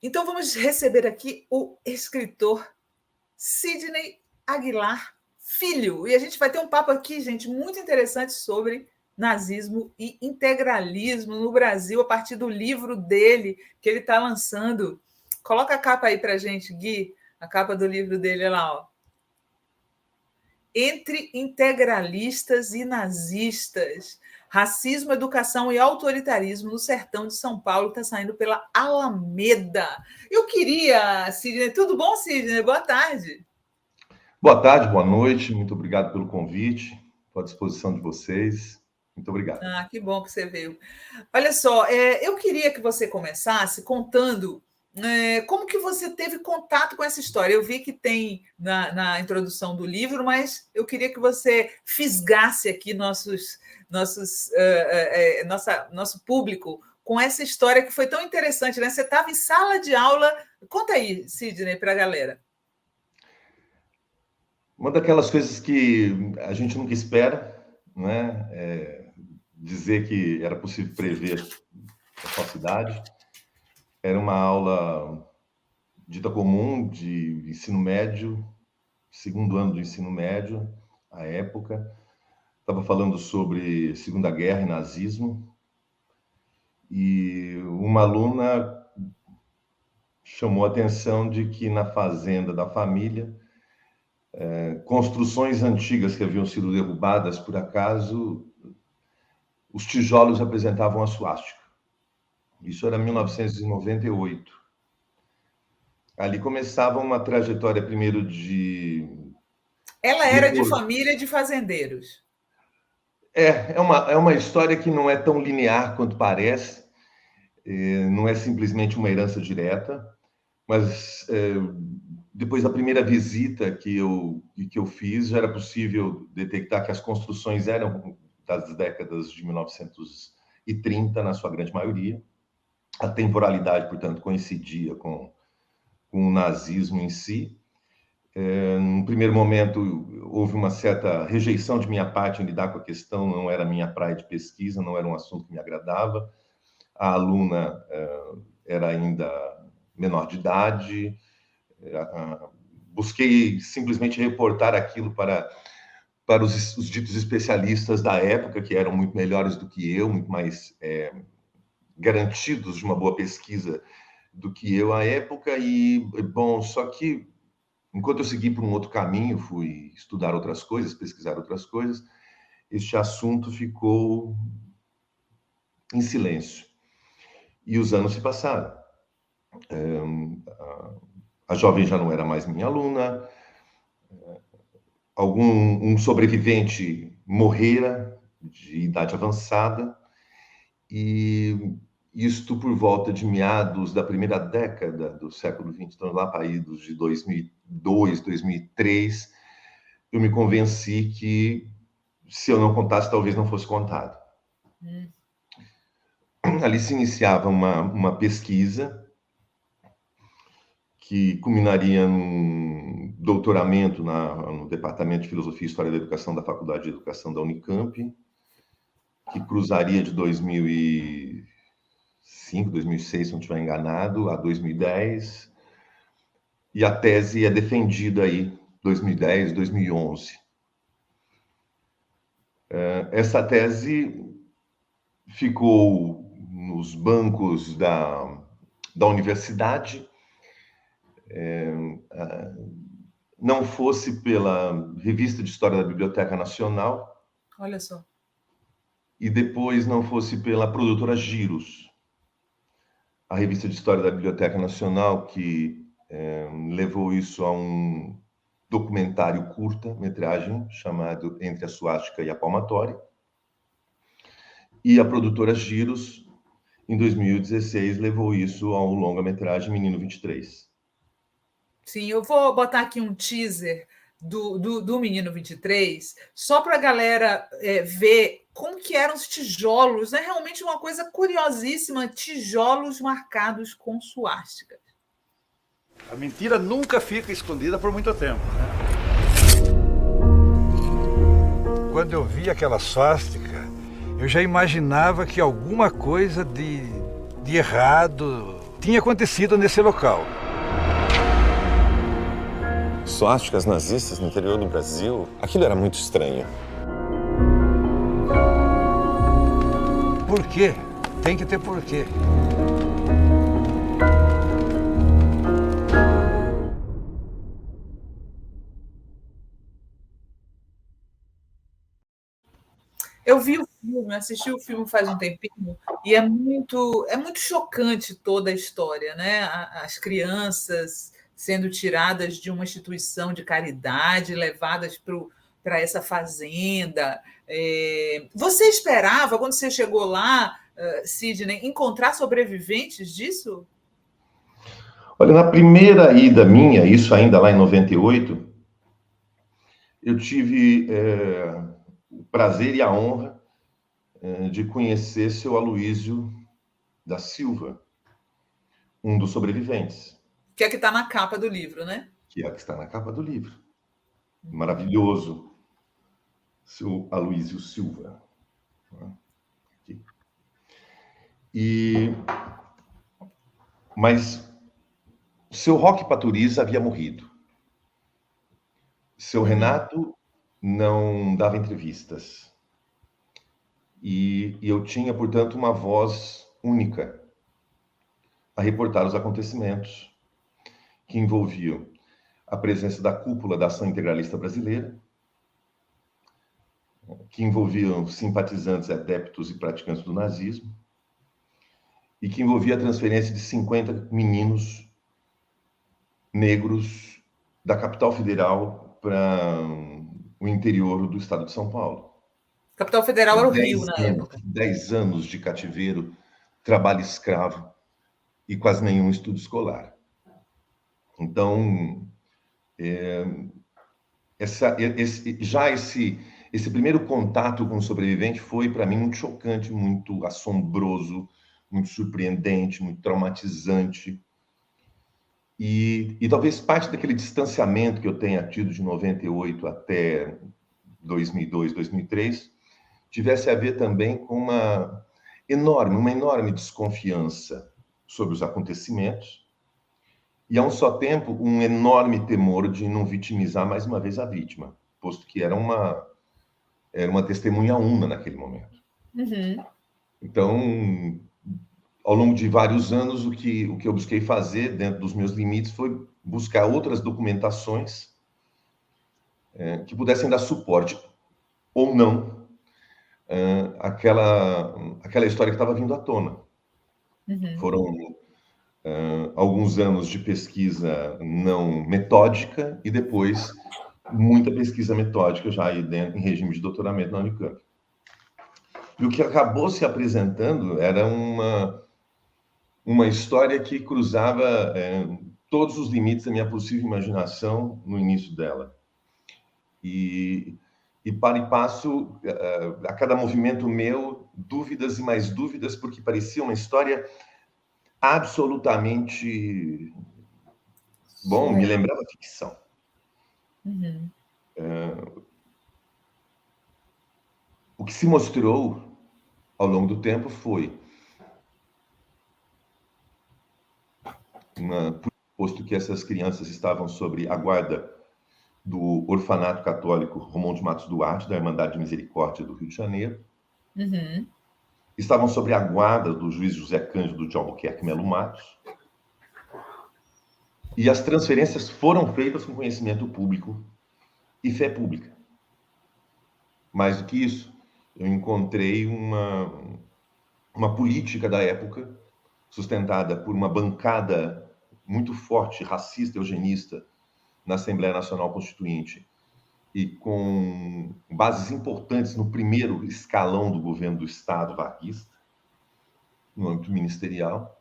Então, vamos receber aqui o escritor Sidney Aguilar Filho. E a gente vai ter um papo aqui, gente, muito interessante sobre nazismo e integralismo no Brasil, a partir do livro dele, que ele está lançando. Coloca a capa aí para a gente, Gui, a capa do livro dele, olha lá, ó. Entre integralistas e nazistas. Racismo, educação e autoritarismo no sertão de São Paulo, está saindo pela Alameda. Eu queria, Sidney, tudo bom, Sidney? Boa tarde. Boa tarde, boa noite, muito obrigado pelo convite, estou à disposição de vocês, muito obrigado. Que bom que você veio. Olha só, eu queria que você começasse contando como que você teve contato com essa história. Eu vi que tem na introdução do livro, mas eu queria que você fisgasse aqui nosso público com essa história que foi tão interessante, né? Você estava em sala de aula. Conta aí, Sidney, para a galera. Uma daquelas coisas que a gente nunca espera, né? Dizer que era possível prever a falsidade. Era uma aula dita comum de ensino médio, segundo ano do ensino médio, à época. Estava falando sobre Segunda Guerra e nazismo. E uma aluna chamou a atenção de que na fazenda da família, construções antigas que haviam sido derrubadas por acaso, os tijolos apresentavam a suástica. Isso era 1998. Ali começava uma trajetória primeiro de... Ela era de família de fazendeiros. É uma história que não é tão linear quanto parece, não é simplesmente uma herança direta, mas depois da primeira visita que eu fiz, já era possível detectar que as construções eram das décadas de 1930, na sua grande maioria. A temporalidade, portanto, coincidia com o nazismo em si. Num primeiro momento, houve uma certa rejeição de minha parte em lidar com a questão, não era minha praia de pesquisa, não era um assunto que me agradava. A aluna era ainda menor de idade. Busquei simplesmente reportar aquilo para os ditos especialistas da época, que eram muito melhores do que eu, muito mais garantidos de uma boa pesquisa do que eu à época. E, bom, só que enquanto eu segui por um outro caminho, fui estudar outras coisas, pesquisar outras coisas, este assunto ficou em silêncio. E os anos se passaram. A jovem já não era mais minha aluna. Um sobrevivente morrera de idade avançada. E isto por volta de meados da primeira década do século XX, então lá para aí de 2002, 2003, eu me convenci que se eu não contasse, talvez não fosse contado. Ali se iniciava uma pesquisa que culminaria num doutoramento no Departamento de Filosofia e História da Educação da Faculdade de Educação da Unicamp, que cruzaria de 2005, 2006, se não estiver enganado, a 2010, e a tese é defendida aí 2010, 2011. Essa tese ficou nos bancos da universidade, não fosse pela Revista de História da Biblioteca Nacional. Olha só. E depois não fosse pela produtora Giros, a Revista de História da Biblioteca Nacional, que levou isso a um documentário curta-metragem chamado Entre a Suástica e a Palmatória. E a produtora Giros, em 2016, levou isso a um longa-metragem Menino 23. Sim, eu vou botar aqui um teaser do Menino 23, só para a galera ver como que eram os tijolos, né? Realmente uma coisa curiosíssima, tijolos marcados com suástica. A mentira nunca fica escondida por muito tempo, né? Quando eu vi aquela suástica, eu já imaginava que alguma coisa de errado tinha acontecido nesse local. Suásticas nazistas no interior do Brasil? Aquilo era muito estranho. Por quê? Tem que ter porquê. Eu vi o filme, assisti o filme faz um tempinho, e é muito chocante toda a história, né? As crianças sendo tiradas de uma instituição de caridade, levadas para essa fazenda. Você esperava, quando você chegou lá, Sidney, encontrar sobreviventes disso? Olha, na primeira ida minha, isso ainda lá em 98, eu tive o prazer e a honra de conhecer seu Aloísio da Silva, um dos sobreviventes. Que é que está na capa do livro, né? Que é o que está na capa do livro. Maravilhoso. Seu Aloísio Silva. Aqui. Mas seu Roque Paturiz havia morrido. Seu Renato não dava entrevistas. E eu tinha, portanto, uma voz única a reportar os acontecimentos que envolviam a presença da cúpula da Ação Integralista Brasileira, que envolviam simpatizantes, adeptos e praticantes do nazismo, e que envolvia a transferência de 50 meninos negros da capital federal para o interior do estado de São Paulo. Capital Federal era o Rio, na época. 10 anos de cativeiro, trabalho escravo e quase nenhum estudo escolar. Então, esse primeiro contato com o sobrevivente foi, para mim, muito chocante, muito assombroso, muito surpreendente, muito traumatizante. E talvez parte daquele distanciamento que eu tenha tido de 98 até 2002, 2003, tivesse a ver também com uma enorme desconfiança sobre os acontecimentos e, ao só tempo, um enorme temor de não vitimizar mais uma vez a vítima, posto que era uma testemunha una naquele momento. Uhum. Então, ao longo de vários anos, o que eu busquei fazer, dentro dos meus limites, foi buscar outras documentações que pudessem dar suporte, ou não, aquela história que estava vindo à tona. Uhum. Foram alguns anos de pesquisa não metódica e depois muita pesquisa metódica já aí dentro, em regime de doutoramento na Unicamp. E o que acabou se apresentando era uma história que cruzava todos os limites da minha possível imaginação no início dela. E para e passo, a cada movimento meu, dúvidas e mais dúvidas, porque parecia uma história absolutamente... Bom, me lembrava ficção. Uhum. O que se mostrou ao longo do tempo foi posto que essas crianças estavam sob a guarda do Orfanato Católico Romão de Matos Duarte, da Irmandade de Misericórdia do Rio de Janeiro. Uhum. Estavam sob a guarda do juiz José Cândido de Albuquerque Melo Matos. E as transferências foram feitas com conhecimento público e fé pública. Mais do que isso, eu encontrei uma política da época, sustentada por uma bancada muito forte, racista, eugenista, na Assembleia Nacional Constituinte, e com bases importantes no primeiro escalão do governo do Estado varguista, no âmbito ministerial,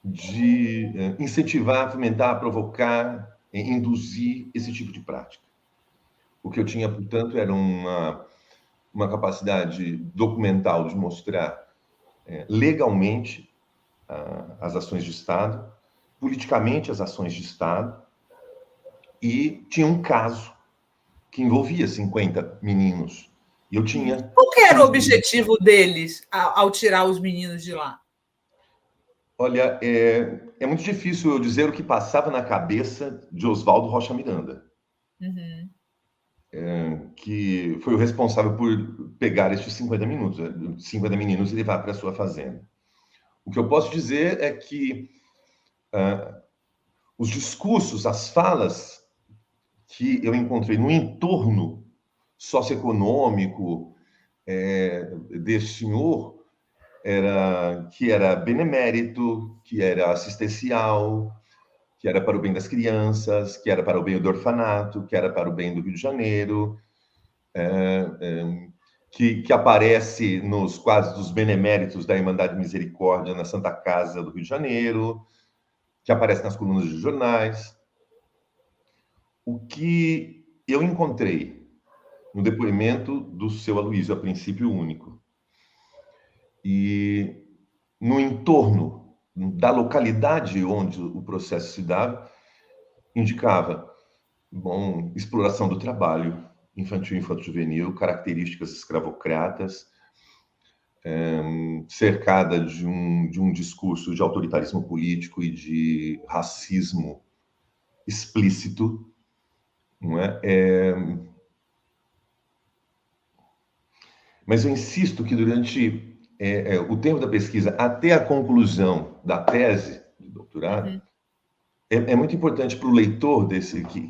de incentivar, fomentar, provocar, induzir esse tipo de prática. O que eu tinha, portanto, era uma capacidade documental de mostrar legalmente as ações de Estado, politicamente as ações de Estado, e tinha um caso que envolvia 50 meninos. E eu tinha... Qual que era o objetivo deles ao tirar os meninos de lá? Olha, é muito difícil eu dizer o que passava na cabeça de Oswaldo Rocha Miranda, que foi o responsável por pegar estes 50 minutos, 50 meninos e levar para a sua fazenda. O que eu posso dizer é que os discursos, as falas que eu encontrei no entorno socioeconômico desse senhor, que era benemérito, que era assistencial, que era para o bem das crianças, que era para o bem do orfanato, que era para o bem do Rio de Janeiro, que aparece nos quadros dos beneméritos da Irmandade Misericórdia na Santa Casa do Rio de Janeiro, que aparece nas colunas de jornais. O que eu encontrei no depoimento do seu Aloysio, a princípio único, e no entorno da localidade onde o processo se dava, indicava, exploração do trabalho infantil e infanto-juvenil, características escravocratas, cercada de um discurso de autoritarismo político e de racismo explícito, não é? Mas eu insisto que durante o tempo da pesquisa, até a conclusão da tese de doutorado, é muito importante para o leitor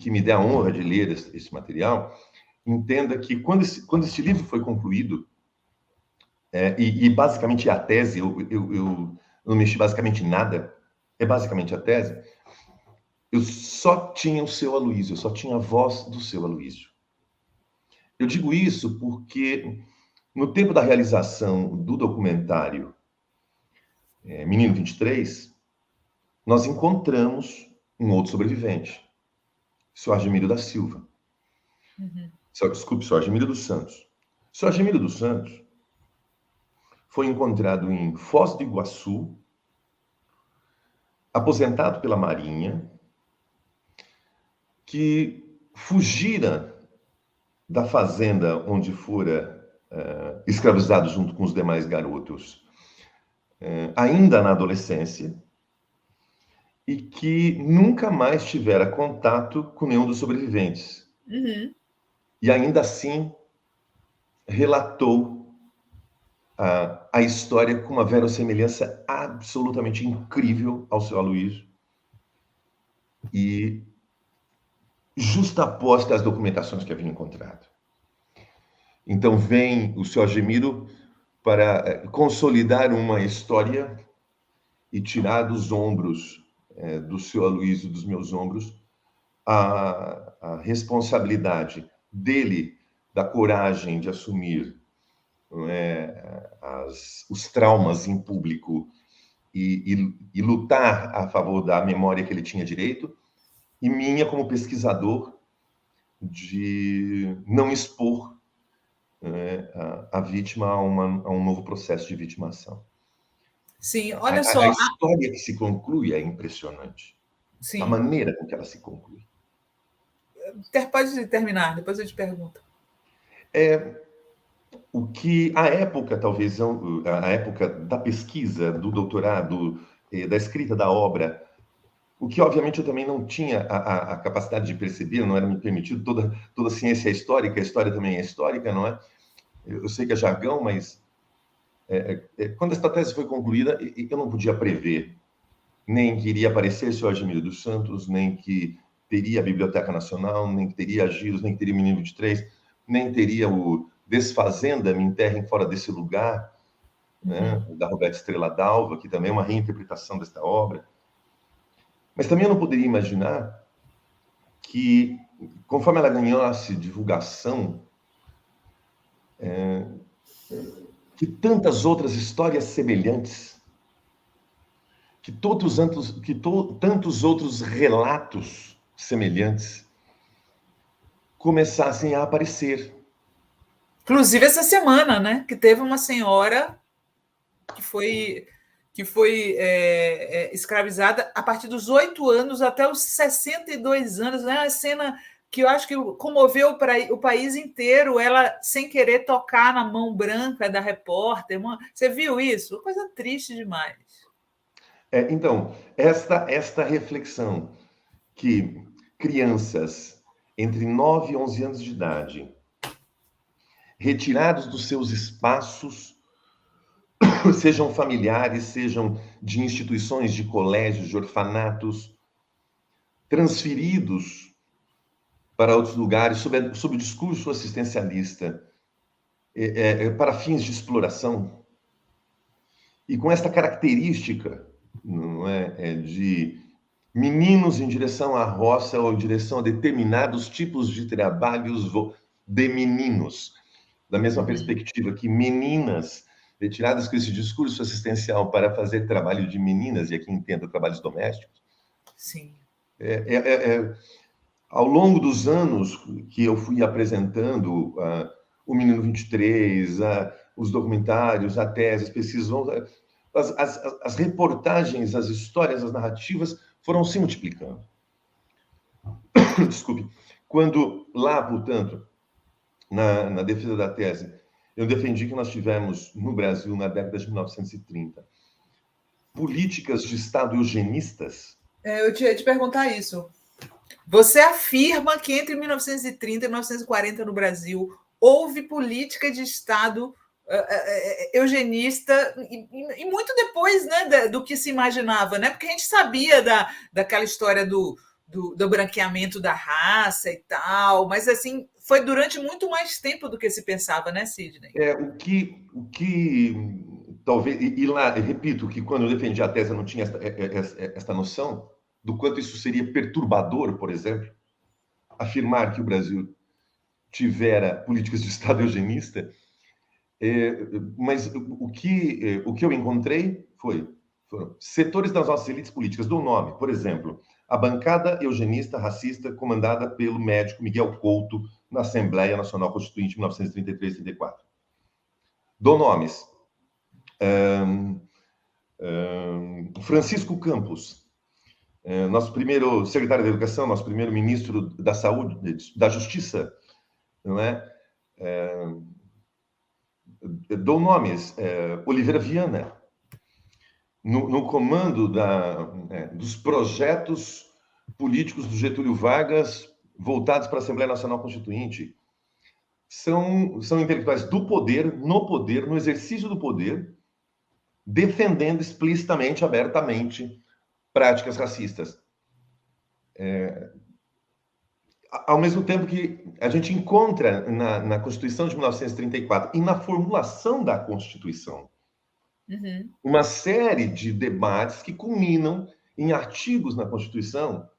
que me dê a honra de ler esse material, entenda que quando esse livro foi concluído, e basicamente a tese, eu não mexi basicamente em nada, é basicamente a tese, eu só tinha o seu Aloysio, eu só tinha a voz do seu Aloysio. Eu digo isso porque no tempo da realização do documentário Menino 23, nós encontramos um outro sobrevivente, o senhor Argemiro da Silva. Desculpe, o senhor Argemiro dos Santos. O senhor Argemiro dos Santos foi encontrado em Foz do Iguaçu, aposentado pela Marinha, que fugira da fazenda onde fora escravizado junto com os demais garotos, ainda na adolescência, e que nunca mais tivera contato com nenhum dos sobreviventes. E ainda assim relatou a história com uma verossimilhança absolutamente incrível ao seu Aloysio, e justaposta às documentações que havia encontrado. Então vem o senhor Argemiro para consolidar uma história e tirar dos ombros do seu Aloysio, dos meus ombros, a responsabilidade dele, da coragem de assumir os traumas em público e lutar a favor da memória que ele tinha direito, e minha como pesquisador de não expor a vítima a um novo processo de vitimação. Sim, olha só. A história que se conclui é impressionante. Sim. A maneira com que ela se conclui. Pode terminar, depois eu te pergunto. O que a época, talvez, a época da pesquisa, do doutorado, da escrita da obra, o que, obviamente, eu também não tinha a capacidade de perceber, não era me permitido, toda ciência é histórica, a história também é histórica, não é? Eu sei que é jargão, mas quando essa tese foi concluída, eu não podia prever nem que iria aparecer o senhor Argemiro dos Santos, nem que teria a Biblioteca Nacional, nem que teria a Giros, nem que teria o Menino 23, nem teria o Desfazenda, Me Enterrem Fora Desse Lugar, né, da Roberta Estrela Dalva, que também é uma reinterpretação desta obra. Mas também eu não poderia imaginar que, conforme ela ganhasse divulgação, que tantas outras histórias semelhantes, que tantos outros relatos semelhantes começassem a aparecer. Inclusive essa semana, né, que teve uma senhora que foi escravizada a partir dos 8 anos até os 62 anos, né? Uma cena que eu acho que comoveu o país inteiro, ela sem querer tocar na mão branca da repórter. Você viu isso? Coisa triste demais. Então, esta reflexão que crianças entre 9 e 11 anos de idade, retirados dos seus espaços, sejam familiares, sejam de instituições, de colégios, de orfanatos, transferidos para outros lugares, sob o discurso assistencialista, para fins de exploração, e com esta característica, não é, de meninos em direção à roça ou em direção a determinados tipos de trabalhos de meninos, da mesma perspectiva que meninas retiradas com esse discurso assistencial para fazer trabalho de meninas, e aqui entenda trabalhos domésticos. Sim. Ao longo dos anos que eu fui apresentando o Menino 23, os documentários, a tese, as pesquisas, as reportagens, as histórias, as narrativas foram se multiplicando. Desculpe. Quando lá, portanto, na defesa da tese, eu defendi que nós tivemos no Brasil, na década de 1930, políticas de Estado eugenistas. Eu tinha te perguntar isso. Você afirma que entre 1930 e 1940 no Brasil houve política de Estado eugenista e muito depois, né, do que se imaginava, né? Porque a gente sabia daquela história do branqueamento da raça e tal, mas assim foi durante muito mais tempo do que se pensava, né, Sidney? O que talvez, e lá, eu repito que quando eu defendi a tese eu não tinha esta noção do quanto isso seria perturbador, por exemplo, afirmar que o Brasil tivera políticas de Estado eugenista, mas o que eu encontrei foram setores das nossas elites políticas, do nome, por exemplo, a bancada eugenista racista comandada pelo médico Miguel Couto na Assembleia Nacional Constituinte de 1933-34. Dou nomes. Francisco Campos, nosso primeiro secretário da Educação, nosso primeiro ministro da Saúde, da Justiça, não é? Dou nomes. Oliveira Viana, no comando dos projetos políticos do Getúlio Vargas voltados para a Assembleia Nacional Constituinte. São intelectuais do poder, no exercício do poder, defendendo explicitamente, abertamente, práticas racistas. Ao mesmo tempo que a gente encontra na Constituição de 1934 e na formulação da Constituição uma série de debates que culminam em artigos na Constituição,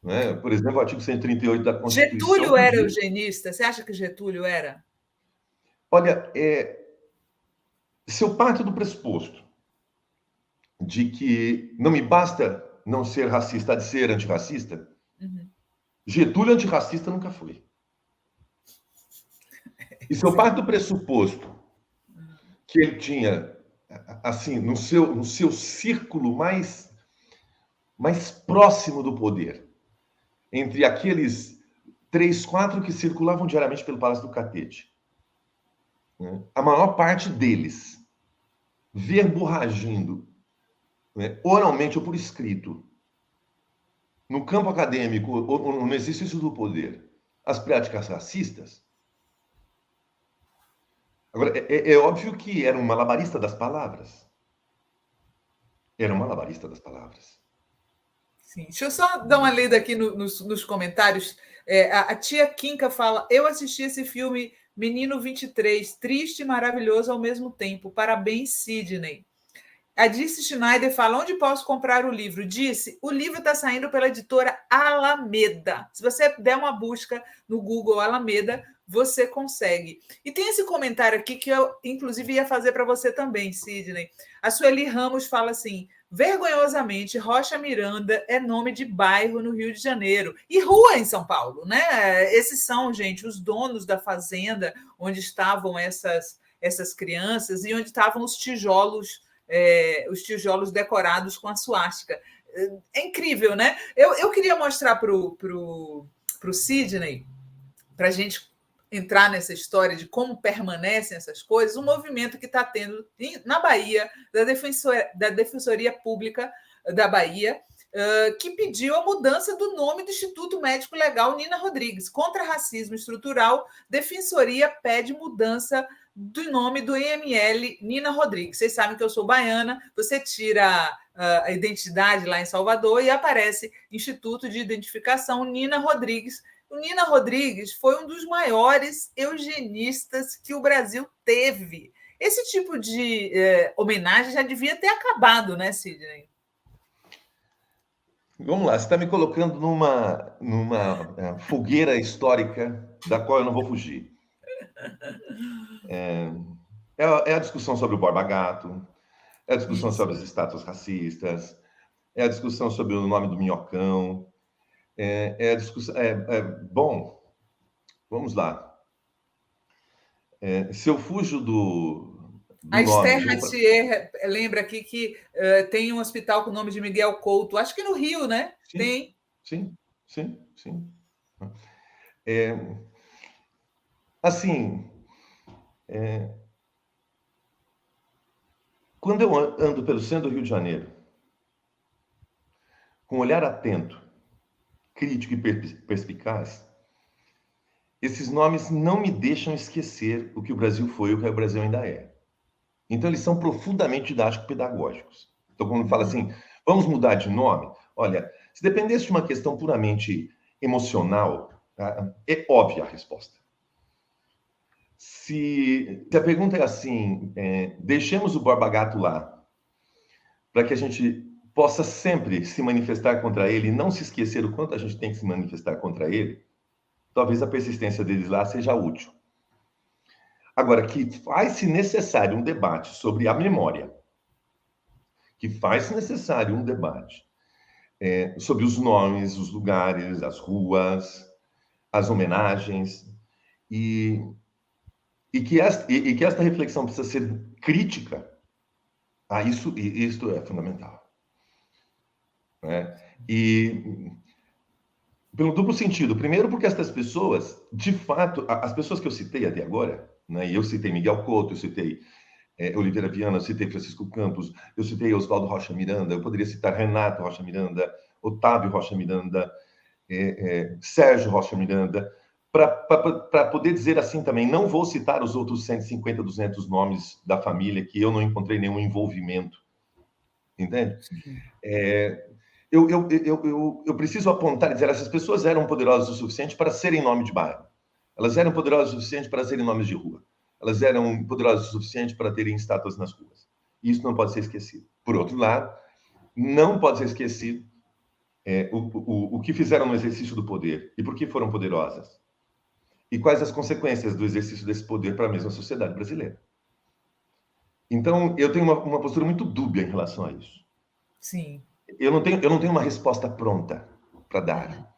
né? Por exemplo, o artigo 138 da Constituição... Getúlio era eugenista? Você acha que Getúlio era? Olha, se eu parto do pressuposto de que não me basta não ser racista, há de ser antirracista, Getúlio antirracista nunca foi. E se eu parto do pressuposto que ele tinha, assim, no seu círculo mais próximo do poder, entre aqueles 3, 4 que circulavam diariamente pelo Palácio do Catete, né, a maior parte deles verborragindo, né, oralmente ou por escrito, no campo acadêmico ou no exercício do poder, as práticas racistas. Agora, é óbvio que era um malabarista das palavras. Era um malabarista das palavras. Sim. Deixa eu só dar uma lida aqui nos comentários. A tia Kinka fala: eu assisti esse filme Menino 23, triste e maravilhoso ao mesmo tempo. Parabéns, Sidney. A Disse Schneider fala: onde posso comprar o livro? Disse, o livro está saindo pela editora Alameda. Se você der uma busca no Google Alameda, você consegue. E tem esse comentário aqui que eu, inclusive, ia fazer para você também, Sidney. A Sueli Ramos fala assim: vergonhosamente, Rocha Miranda é nome de bairro no Rio de Janeiro e rua em São Paulo, né? Esses são, gente, os donos da fazenda onde estavam essas crianças e onde estavam os tijolos decorados com a suástica. É incrível, né? Eu queria mostrar para o Sidney, para a gente entrar nessa história de como permanecem essas coisas, um movimento que está tendo na Bahia da Defensoria Pública da Bahia, que pediu a mudança do nome do Instituto Médico Legal Nina Rodrigues. Contra racismo estrutural, Defensoria pede mudança do nome do IML Nina Rodrigues. Vocês sabem que eu sou baiana, você tira a identidade lá em Salvador e aparece Instituto de Identificação Nina Rodrigues. O Nina Rodrigues foi um dos maiores eugenistas que o Brasil teve. Esse tipo de homenagem já devia ter acabado, né, Sidney? Vamos lá, você está me colocando numa fogueira histórica da qual eu não vou fugir. É a discussão sobre o Borba Gato, é a discussão sobre as estátuas racistas, é a discussão sobre o nome do Minhocão, é a discussão... Bom, vamos lá. Se eu fujo do a Esther nome... Ratier lembra aqui que tem um hospital com o nome de Miguel Couto, acho que no Rio, né? Sim, tem. Sim. Assim, quando eu ando pelo centro do Rio de Janeiro, com um olhar atento, crítico e perspicaz, esses nomes não me deixam esquecer o que o Brasil foi e o que o Brasil ainda é. Então, eles são profundamente didático-pedagógicos. Então, quando fala assim, vamos mudar de nome, olha, se dependesse de uma questão puramente emocional, é óbvia a resposta. Se a pergunta é assim, deixemos o Borba Gato lá, para que a gente possa sempre se manifestar contra ele e não se esquecer o quanto a gente tem que se manifestar contra ele, talvez a persistência deles lá seja útil. Agora, que faz-se necessário um debate sobre a memória, que faz-se necessário um debate sobre os nomes, os lugares, as ruas, as homenagens, e que esta reflexão precisa ser crítica, isso é fundamental. E pelo duplo sentido. Primeiro, porque estas pessoas, de fato, as pessoas que eu citei até agora, né, e eu citei Miguel Couto, eu citei Oliveira Viana, eu citei Francisco Campos, eu citei Oswaldo Rocha Miranda, eu poderia citar Renato Rocha Miranda, Otávio Rocha Miranda, Sérgio Rocha Miranda, para poder dizer assim também, não vou citar os outros 150, 200 nomes da família que eu não encontrei nenhum envolvimento. Entende? Eu preciso apontar e dizer, essas pessoas eram poderosas o suficiente para serem nome de bairro. Elas eram poderosas o suficiente para serem nomes de rua. Elas eram poderosas o suficiente para terem estátuas nas ruas. Isso não pode ser esquecido. Por outro lado, não pode ser esquecido o que fizeram no exercício do poder e por que foram poderosas. E quais as consequências do exercício desse poder para a mesma sociedade brasileira. Então, eu tenho uma postura muito dúbia em relação a isso. Sim. Eu não tenho uma resposta pronta para dar.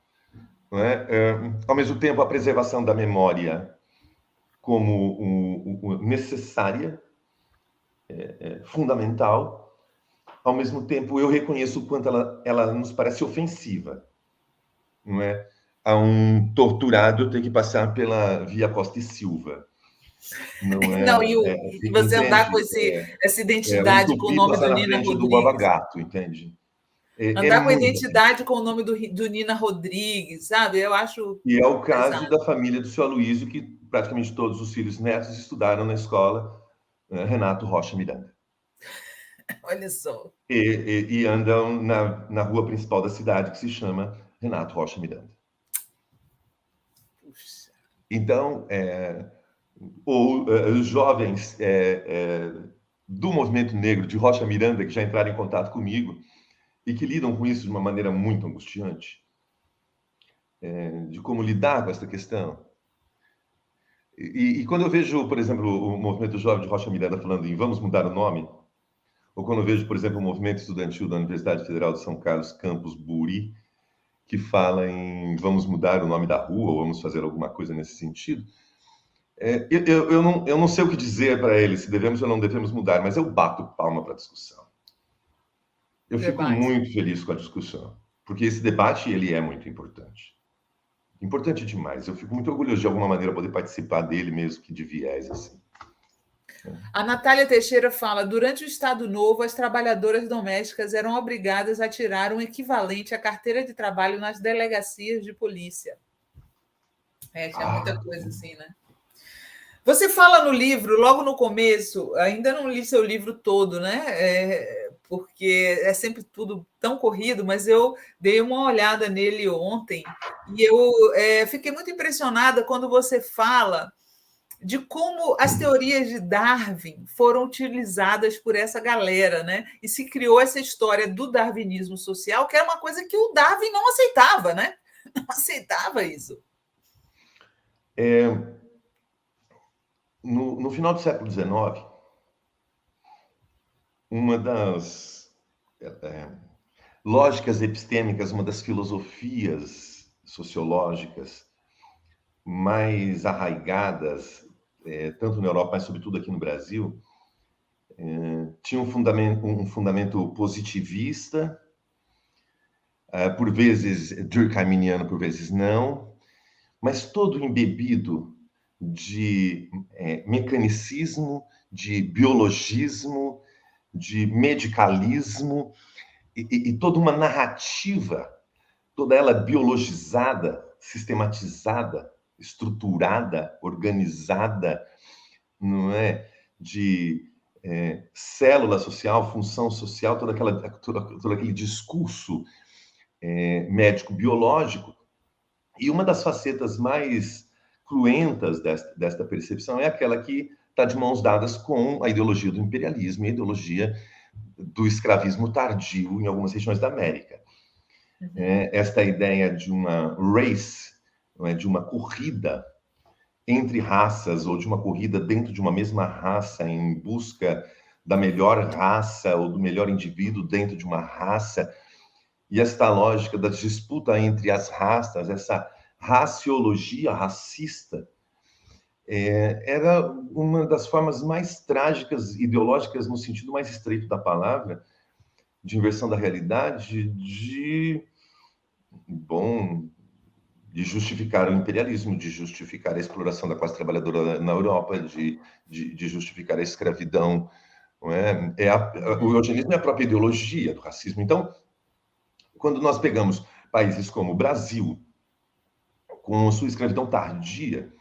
Não é? Ao mesmo tempo, a preservação da memória como necessária, fundamental. Ao mesmo tempo, eu reconheço o quanto ela nos parece ofensiva. Não é? A um torturado ter que passar pela Via Costa e Silva. Não, e você andar com essa identidade com o nome do Nina Rodrigues. Do Borba Gato, entende? Andar com a identidade com o nome do Nina Rodrigues, sabe? Eu acho. E é o caso da família do seu Aloysio, que praticamente todos os filhos e netos estudaram na escola Renato Rocha Miranda. Olha só. E andam na rua principal da cidade, que se chama Renato Rocha Miranda. Puxa. Então, os jovens do movimento negro de Rocha Miranda, que já entraram em contato comigo, e que lidam com isso de uma maneira muito angustiante, de como lidar com essa questão. E quando eu vejo, por exemplo, o movimento jovem de Rocha Miranda falando em vamos mudar o nome, ou quando eu vejo, por exemplo, o movimento estudantil da Universidade Federal de São Carlos, Campus Buri, que fala em vamos mudar o nome da rua, ou vamos fazer alguma coisa nesse sentido, eu não sei o que dizer para eles, se devemos ou não devemos mudar, mas eu bato palma para a discussão. Eu fico muito feliz com a discussão, porque esse debate ele é muito importante. Importante demais. Eu fico muito orgulhoso, de alguma maneira, poder participar dele, mesmo que de viés, assim. A Natália Teixeira fala: durante o Estado Novo, as trabalhadoras domésticas eram obrigadas a tirar um equivalente à carteira de trabalho nas delegacias de polícia. Tinha muita coisa assim, né? Você fala no livro, logo no começo, ainda não li seu livro todo, né? Porque é sempre tudo tão corrido, mas eu dei uma olhada nele ontem e eu fiquei muito impressionada quando você fala de como as teorias de Darwin foram utilizadas por essa galera, né? E se criou essa história do darwinismo social, que era uma coisa que o Darwin não aceitava, né? Não aceitava isso. No final do século XIX, uma das lógicas epistêmicas, uma das filosofias sociológicas mais arraigadas, tanto na Europa, mas sobretudo aqui no Brasil, tinha um fundamento positivista, por vezes durkheimiano, por vezes não, mas todo embebido de mecanicismo, de biologismo, de medicalismo, e toda uma narrativa, toda ela biologizada, sistematizada, estruturada, organizada, não é? De célula social, função social, todo aquele discurso médico-biológico. E uma das facetas mais cruentas desta percepção é aquela que está de mãos dadas com a ideologia do imperialismo e a ideologia do escravismo tardio em algumas regiões da América. Esta ideia de uma race, não é, de uma corrida entre raças, ou de uma corrida dentro de uma mesma raça em busca da melhor raça ou do melhor indivíduo dentro de uma raça, e esta lógica da disputa entre as raças, essa raciologia racista, era uma das formas mais trágicas, ideológicas, no sentido mais estreito da palavra, de inversão da realidade, de justificar o imperialismo, de justificar a exploração da classe trabalhadora na Europa, de justificar a escravidão. Não é? O eugenismo é a própria ideologia do racismo. Então, quando nós pegamos países como o Brasil, com a sua escravidão tardia,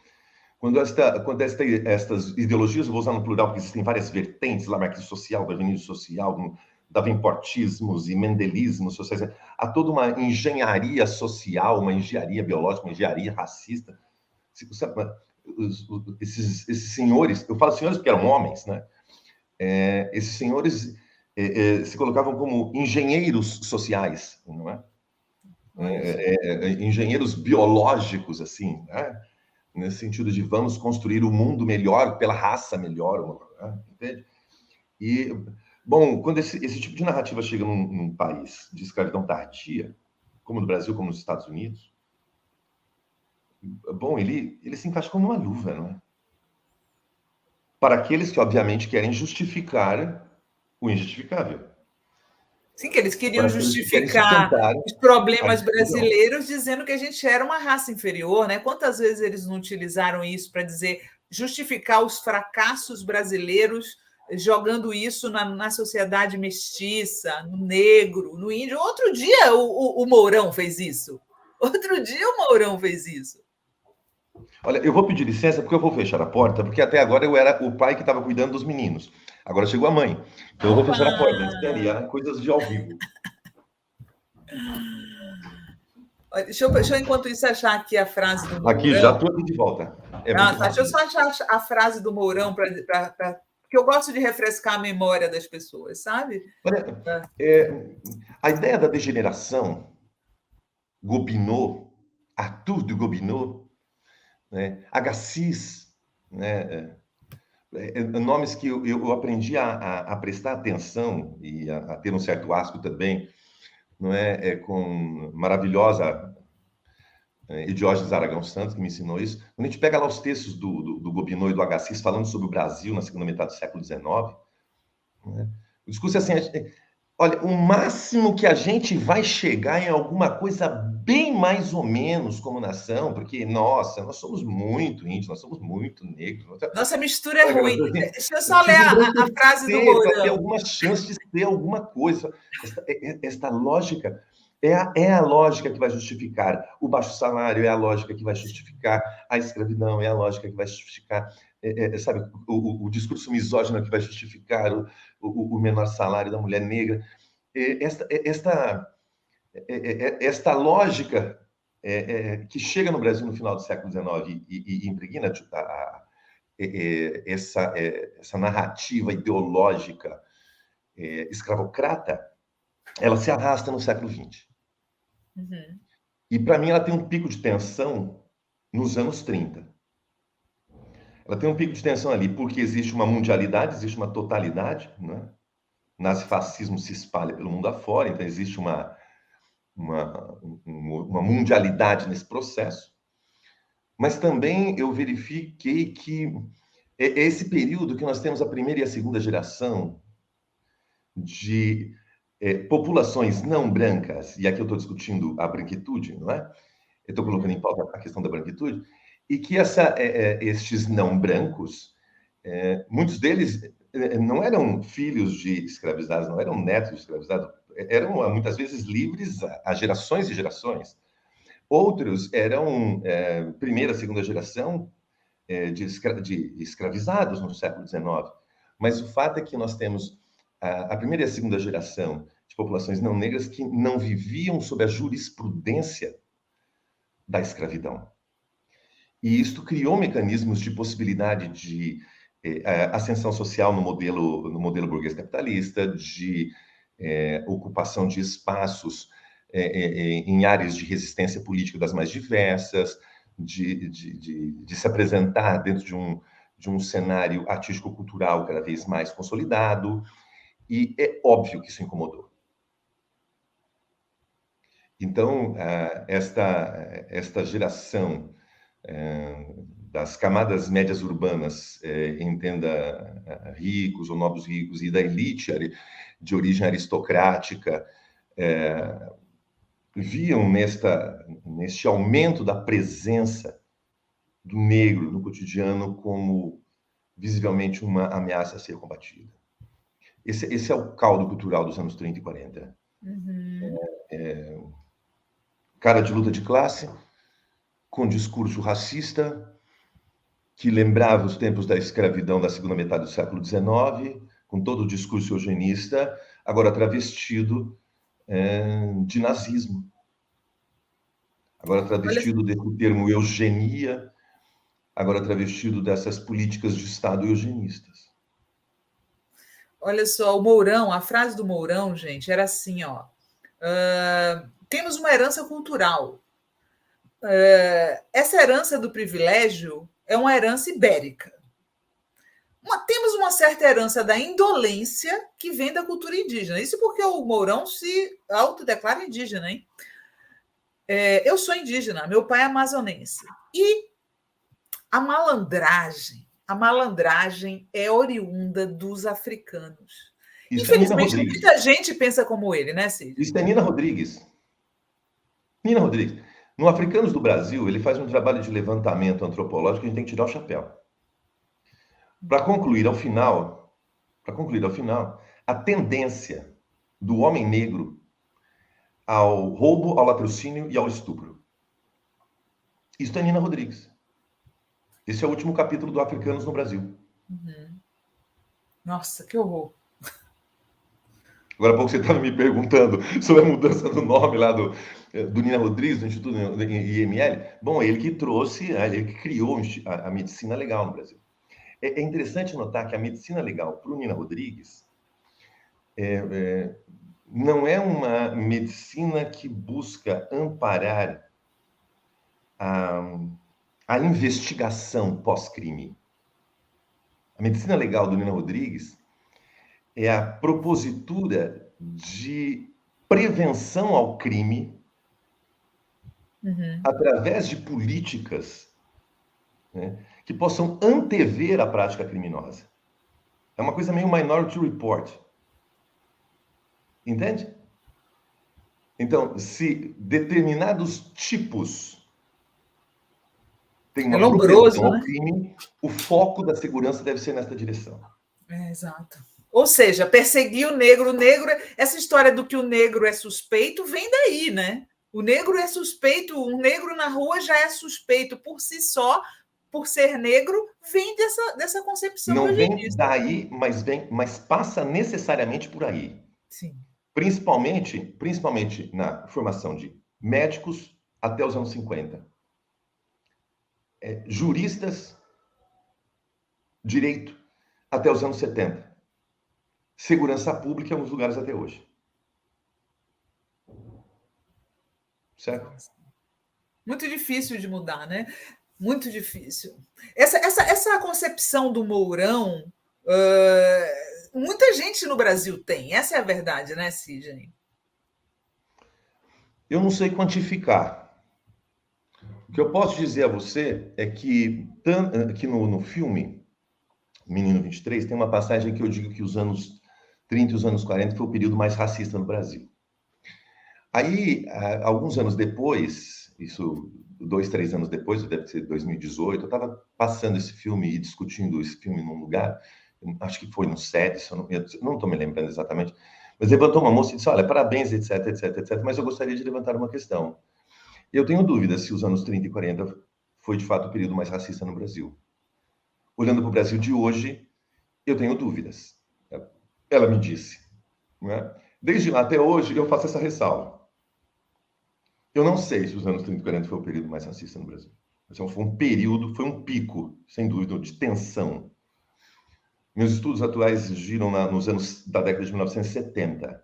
quando estas ideologias, eu vou usar no plural porque existem várias vertentes, lamarquismo social, darwinismo social, davenportismos e mendelismos sociais, há toda uma engenharia social, uma engenharia biológica, uma engenharia racista. Esses senhores, eu falo senhores porque eram homens, né? Esses senhores se colocavam como engenheiros sociais, não é? Engenheiros biológicos, assim, né? Nesse sentido de vamos construir o mundo melhor pela raça melhor, né? Entende? E, bom, quando esse tipo de narrativa chega num país de escravidão tardia, como no Brasil, como nos Estados Unidos, bom, ele se encaixa como uma luva, não é? Para aqueles que, obviamente, querem justificar o injustificável. Sim, que eles queriam justificar os problemas brasileiros dizendo que a gente era uma raça inferior, né? Quantas vezes eles não utilizaram isso para justificar os fracassos brasileiros, jogando isso na sociedade mestiça, no negro, no índio? Outro dia o Mourão fez isso. Olha, eu vou pedir licença porque eu vou fechar a porta, porque até agora eu era o pai que estava cuidando dos meninos. Agora chegou a mãe. Então eu vou fechar a porta. Espere, coisas de ao vivo. Deixa eu, enquanto isso, achar aqui a frase do Mourão. Aqui, já estou aqui de volta. Deixa eu só achar a frase do Mourão, porque eu gosto de refrescar a memória das pessoas, sabe? Olha, a ideia da degeneração, Gobineau, Arthur de Gobineau, né, Agassiz, né, nomes que eu aprendi a prestar atenção e a ter um certo asco também, não é? Com maravilhosa Diógenes Aragão Santos, que me ensinou isso. Quando a gente pega lá os textos do Gobineau e do Agassiz falando sobre o Brasil na segunda metade do século XIX, né? O discurso é assim, Olha, o máximo que a gente vai chegar em alguma coisa bem mais ou menos como nação, porque, nossa, nós somos muito índios, nós somos muito negros. Nossa, a mistura é ruim. Deixa eu só ler Precisa a frase do para ter Mourão. alguma chance de ser alguma coisa. Esta lógica é a lógica que vai justificar o baixo salário, é a lógica que vai justificar a escravidão, é a lógica que vai justificar, sabe, o discurso misógino que vai justificar o menor salário da mulher negra. Esta lógica que chega no Brasil no final do século XIX e impregna essa narrativa ideológica escravocrata, ela se arrasta no século XX. Uhum. E, para mim, ela tem um pico de tensão nos anos 30. Ela tem um pico de tensão ali, porque existe uma mundialidade, existe uma totalidade, né? Nazifascismo se espalha pelo mundo afora, então existe uma mundialidade nesse processo. Mas também eu verifiquei que esse período que nós temos a primeira e a segunda geração de populações não brancas, e aqui eu estou discutindo a branquitude, não é? Eu estou colocando em pauta a questão da branquitude, e que estes não brancos, muitos deles não eram filhos de escravizados, não eram netos de escravizados, eram muitas vezes livres há gerações e gerações. Outros eram primeira, segunda geração de escravizados no século XIX. Mas o fato é que nós temos a primeira e a segunda geração de populações não negras que não viviam sob a jurisprudência da escravidão. E isto criou mecanismos de possibilidade de ascensão social no modelo burguês capitalista, de ocupação de espaços em áreas de resistência política das mais diversas, de se apresentar dentro de um cenário artístico-cultural cada vez mais consolidado, e é óbvio que isso incomodou. Então, esta geração das camadas médias urbanas, entenda ricos ou novos ricos, e da elite de origem aristocrática, viam neste aumento da presença do negro no cotidiano como visivelmente uma ameaça a ser combatida. Esse é o caldo cultural dos anos 30 e 40. Uhum. Cara de luta de classe, com discurso racista, que lembrava os tempos da escravidão da segunda metade do século XIX, com todo o discurso eugenista, agora travestido de nazismo. Agora travestido desse termo eugenia, agora travestido dessas políticas de Estado eugenistas. Olha só, o Mourão, a frase do Mourão, gente, era assim, ó. Temos uma herança cultural. Essa herança do privilégio é uma herança ibérica. Temos uma certa herança da indolência que vem da cultura indígena. Isso porque o Mourão se autodeclara indígena, hein? Eu sou indígena, meu pai é amazonense. E a malandragem é oriunda dos africanos. Isso Infelizmente, muita gente pensa como ele, né, Cid? Isso é Nina Rodrigues. Nina Rodrigues. No Africanos do Brasil, ele faz um trabalho de levantamento antropológico que a gente tem que tirar o chapéu. Para concluir ao final, a tendência do homem negro ao roubo, ao latrocínio e ao estupro. Isso é Nina Rodrigues. Esse é o último capítulo do Africanos no Brasil. Uhum. Nossa, que horror. Agora há pouco você estava me perguntando sobre a mudança do nome lá do Nina Rodrigues, do Instituto IML. Bom, ele que trouxe, ele que criou a medicina legal no Brasil. É interessante notar que a medicina legal para o Nina Rodrigues não é uma medicina que busca amparar a investigação pós-crime. A medicina legal do Nina Rodrigues é a propositura de prevenção ao crime através de políticas, né, que possam antever a prática criminosa. É uma coisa meio Minority Report. Entende? Então, se determinados tipos têm É uma lombroso, propensão ao né? crime, o foco da segurança deve ser nesta direção. Exato. Ou seja, perseguir o negro, essa história do que o negro é suspeito vem daí, né? O negro é suspeito, um negro na rua já é suspeito por si só, por ser negro, vem dessa concepção Não vem eugenista. daí, mas passa necessariamente por aí. Sim. Principalmente na formação de médicos até os anos 50. Juristas, direito, até os anos 70. Segurança pública em alguns lugares até hoje. Certo? Muito difícil de mudar, né? Muito difícil. Essa concepção do Mourão, muita gente no Brasil tem. Essa é a verdade, né, Sidney? Eu não sei quantificar. O que eu posso dizer a você é que no filme Menino 23 tem uma passagem que eu digo que os anos 30 e os anos 40 foi o período mais racista no Brasil. Aí, alguns anos depois, isso 2, 3 anos depois, deve ser 2018, eu estava passando esse filme e discutindo esse filme num lugar, acho que foi no SEDES, eu não estou me lembrando exatamente, mas levantou uma moça e disse, olha, parabéns, etc, etc, etc, mas eu gostaria de levantar uma questão. Eu tenho dúvidas se os anos 30 e 40 foi, de fato, o período mais racista no Brasil. Olhando para o Brasil de hoje, eu tenho dúvidas. Ela me disse. Né? Desde lá até hoje, eu faço essa ressalva. Eu não sei se os anos 30 e 40 foi o período mais racista no Brasil. Então, foi um período, foi um pico, sem dúvida, de tensão. Meus estudos atuais giram nos anos da década de 1970.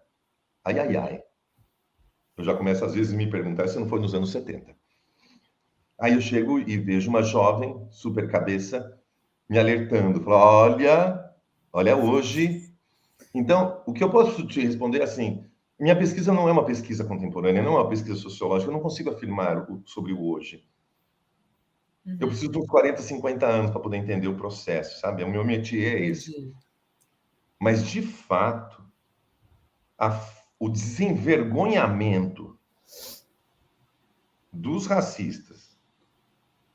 Ai, ai, ai. Eu já começo, às vezes, a me perguntar se não foi nos anos 70. Aí eu chego e vejo uma jovem, super cabeça, me alertando. Fala, olha hoje. Então, o que eu posso te responder é assim, minha pesquisa não é uma pesquisa contemporânea, não é uma pesquisa sociológica, eu não consigo afirmar sobre o hoje. Eu preciso de uns 40, 50 anos para poder entender o processo, sabe? O meu métier é esse. Mas, de fato, o desenvergonhamento dos racistas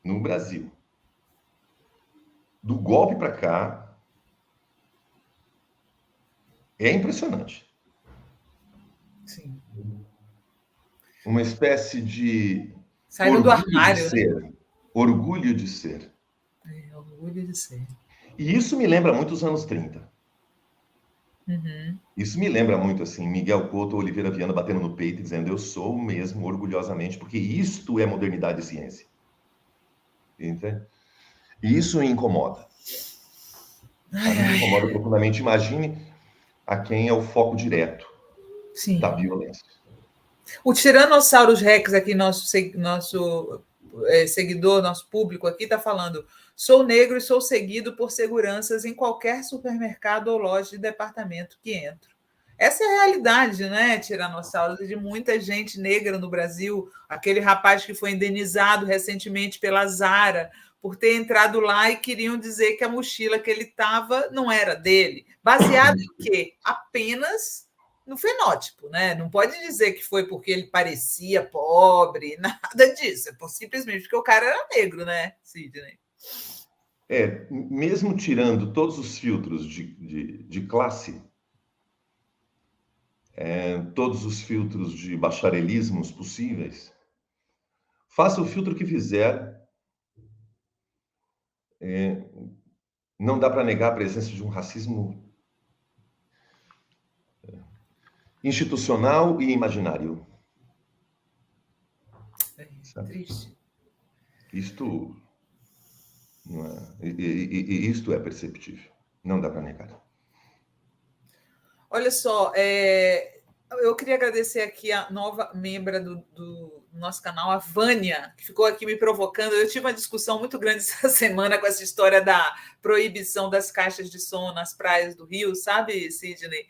no Brasil, do golpe para cá, é impressionante. Sim. Uma espécie de Saíram do armário, né? Orgulho de ser. Orgulho de ser. E isso me lembra muito os anos 30. Uhum. Isso me lembra muito, assim, Miguel Couto, Oliveira Viana batendo no peito e dizendo, eu sou mesmo, orgulhosamente, porque isto é modernidade e ciência. Entende? E isso me incomoda. Me incomoda profundamente. Imagine a quem é o foco direto da violência. O Tiranossauros Rex aqui, nosso seguidor, nosso público aqui, está falando, sou negro e sou seguido por seguranças em qualquer supermercado ou loja de departamento que entro. Essa é a realidade, né, Tiranossauros, de muita gente negra no Brasil. Aquele rapaz que foi indenizado recentemente pela Zara por ter entrado lá e queriam dizer que a mochila que ele estava não era dele. Baseado em quê? Apenas no fenótipo, né? Não pode dizer que foi porque ele parecia pobre, nada disso. É simplesmente porque o cara era negro, né, Sidney? Mesmo tirando todos os filtros de classe, todos os filtros de bacharelismos possíveis, faça o filtro que fizer, não dá para negar a presença de um racismo institucional e imaginário. Triste. Isto é perceptível. Não dá para negar. Olha só, eu queria agradecer aqui a nova membra do nosso canal, a Vânia, que ficou aqui me provocando. Eu tive uma discussão muito grande essa semana com essa história da proibição das caixas de som nas praias do Rio, sabe, Sidney?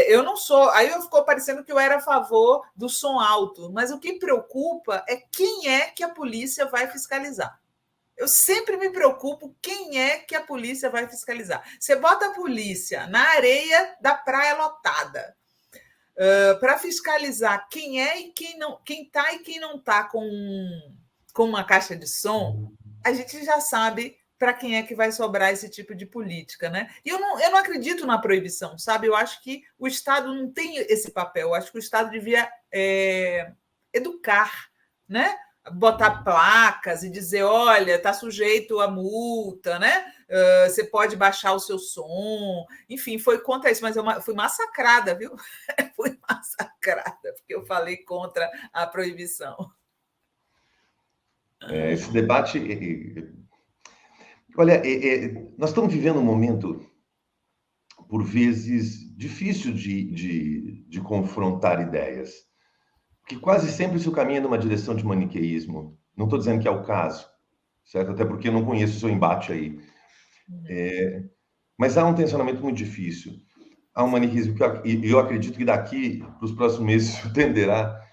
Eu não sou. Aí ficou parecendo que eu era a favor do som alto, mas o que preocupa é quem é que a polícia vai fiscalizar. Eu sempre me preocupo quem é que a polícia vai fiscalizar. Você bota a polícia na areia da praia lotada, para fiscalizar quem é e quem não, quem está e quem não está com uma caixa de som, a gente já sabe para quem é que vai sobrar esse tipo de política, né? E eu não acredito na proibição, sabe? Eu acho que o Estado não tem esse papel. Eu acho que o Estado devia educar, né? Botar placas e dizer, olha, está sujeito a multa, né? Você pode baixar o seu som. Enfim, foi contra isso, mas eu fui massacrada, viu? Fui massacrada, porque eu falei contra a proibição. Esse debate... Olha, nós estamos vivendo um momento, por vezes, difícil de confrontar ideias, porque quase sempre isso caminha numa direção de maniqueísmo. Não estou dizendo que é o caso, certo? Até porque eu não conheço o seu embate aí. Mas há um tensionamento muito difícil. Há um maniqueísmo que eu acredito que daqui para os próximos meses tenderá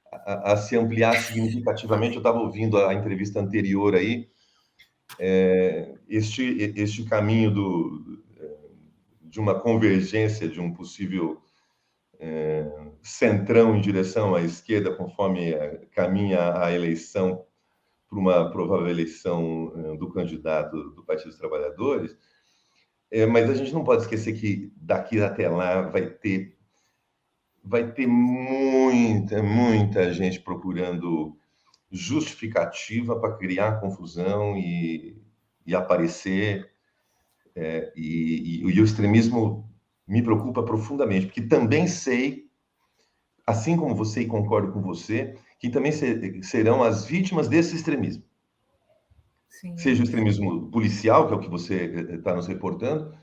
a se ampliar significativamente. Eu estava ouvindo a entrevista anterior aí, este caminho de uma convergência, de um possível centrão em direção à esquerda, conforme caminha a eleição, para uma provável eleição do candidato do Partido dos Trabalhadores. Mas a gente não pode esquecer que daqui até lá vai ter muita gente procurando justificativa para criar confusão e aparecer. E o extremismo me preocupa profundamente, porque também sei, assim como você, e concordo com você, que também serão as vítimas desse extremismo. Sim. Seja o extremismo policial, que é o que você está nos reportando,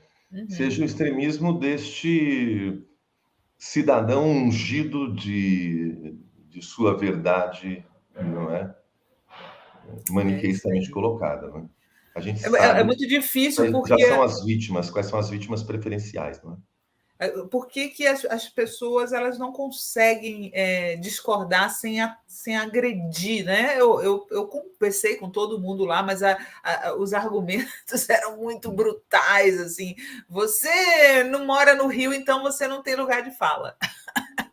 seja o extremismo deste cidadão ungido de sua verdade, não é? Maniqueistamente colocada, não é? A gente sabe, é muito difícil, porque... Já são as vítimas, quais são as vítimas preferenciais, não é? Por que as pessoas elas não conseguem discordar sem agredir, né? Eu conversei com todo mundo lá, mas os argumentos eram muito brutais, assim. Você não mora no Rio, então você não tem lugar de fala.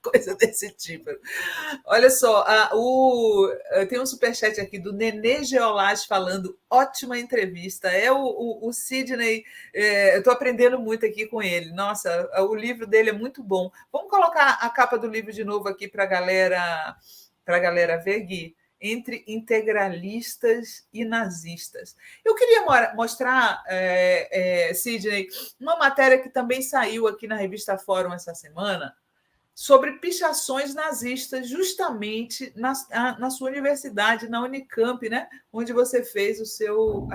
Coisa desse tipo. Olha só, tem um superchat aqui do Nenê Geolage falando, ótima entrevista. O Sidney, eu estou aprendendo muito aqui com ele. Nossa, o livro dele é muito bom. Vamos colocar a capa do livro de novo aqui para a galera ver, Gui? Entre integralistas e nazistas. Eu queria mostrar, Sidney, uma matéria que também saiu aqui na revista Fórum essa semana, sobre pichações nazistas, justamente na sua universidade, na Unicamp, né? Onde você fez a